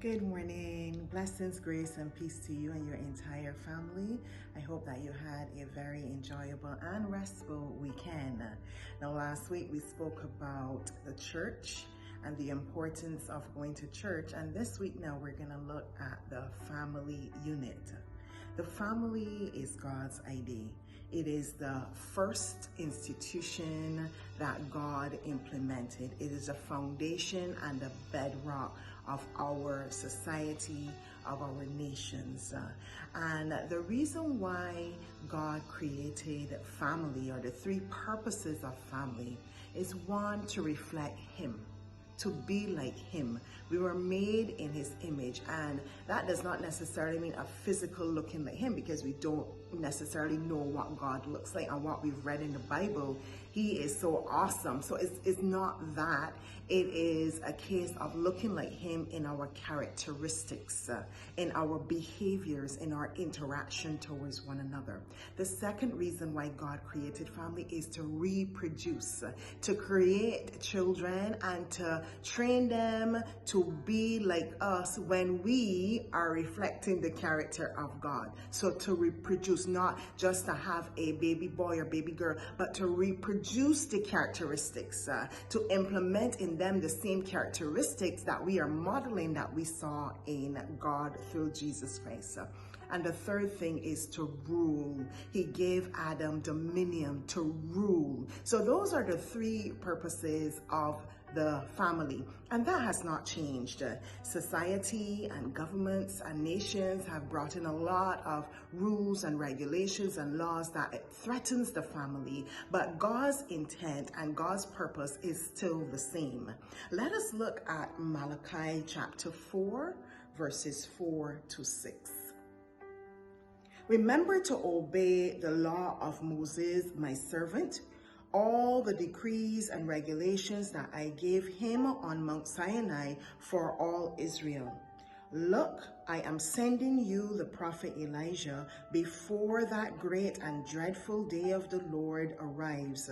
Good morning. Blessings, grace, and peace to you and your entire family. I hope that you had a very enjoyable and restful weekend. Now, last week we spoke about the church and the importance of going to church. And this week now we're going to look at the family unit. The family is God's idea. It is the first institution that God implemented. It is a foundation and a bedrock of our society, of our nations. And the reason why God created family, or the three purposes of family, is one, to reflect Him, to be like Him. We were made in His image, and that does not necessarily mean a physical looking like Him, because we don't necessarily know what God looks like. And what we've read in the Bible, He is so awesome. So it's not that. It is a case of looking like Him in our characteristics, in our behaviors, in our interaction towards one another. The second reason why God created family is to reproduce, to create children and to train them to be like us when we are reflecting the character of God. So to reproduce, not just to have a baby boy or baby girl, but to reproduce the characteristics, to implement in them the same characteristics that we are modeling, that we saw in God through Jesus Christ. And the third thing is to rule. He gave Adam dominion to rule. So those are the three purposes of the family, and that has not changed. Society and governments and nations have brought in a lot of rules and regulations and laws that threatens the family, but God's intent and God's purpose is still the same. Let us look at Malachi chapter 4, verses 4 to 6. Remember to obey the law of Moses, my servant, all the decrees and regulations that I gave him on Mount Sinai for all Israel. Look, I am sending you the prophet Elijah before that great and dreadful day of the Lord arrives.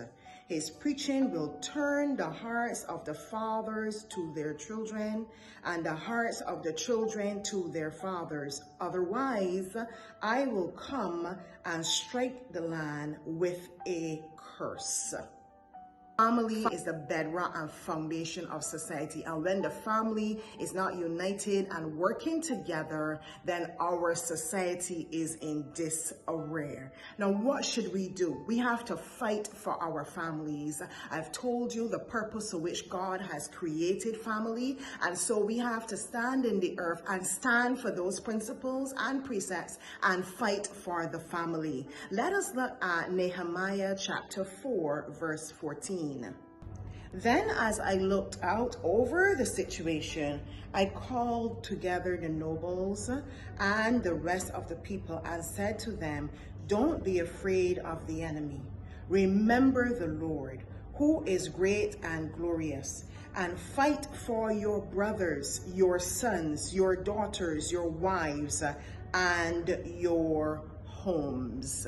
His preaching will turn the hearts of the fathers to their children and the hearts of the children to their fathers. Otherwise, I will come and strike the land with a curse. Family is the bedrock and foundation of society, and when the family is not united and working together, then our society is in disarray. Now, what should we do? We have to fight for our families. I've told you the purpose for which God has created family, and so we have to stand in the earth and stand for those principles and precepts and fight for the family. Let us look at Nehemiah chapter 4, verse 14. Then as I looked out over the situation, I called together the nobles and the rest of the people and said to them, don't be afraid of the enemy. Remember the Lord, who is great and glorious, and fight for your brothers, your sons, your daughters, your wives, and your homes.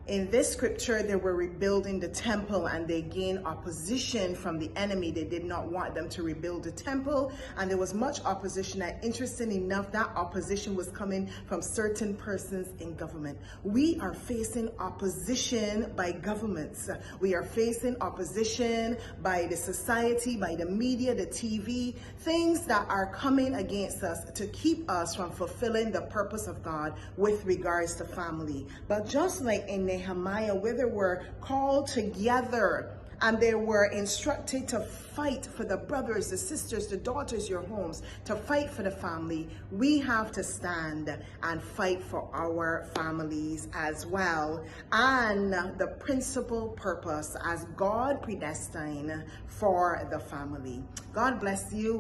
In this scripture, they were rebuilding the temple and they gained opposition from the enemy. They did not want them to rebuild the temple, and there was much opposition. And interesting enough, that opposition was coming from certain persons in government. We are facing opposition by governments. We are facing opposition by the society, by the media, the TV, things that are coming against us to keep us from fulfilling the purpose of God with regards to family. But just like in Nehemiah, where they were called together and they were instructed to fight for the brothers, the sisters, the daughters, your homes, to fight for the family, we have to stand and fight for our families as well, and the principal purpose as God predestined for the family. God bless you.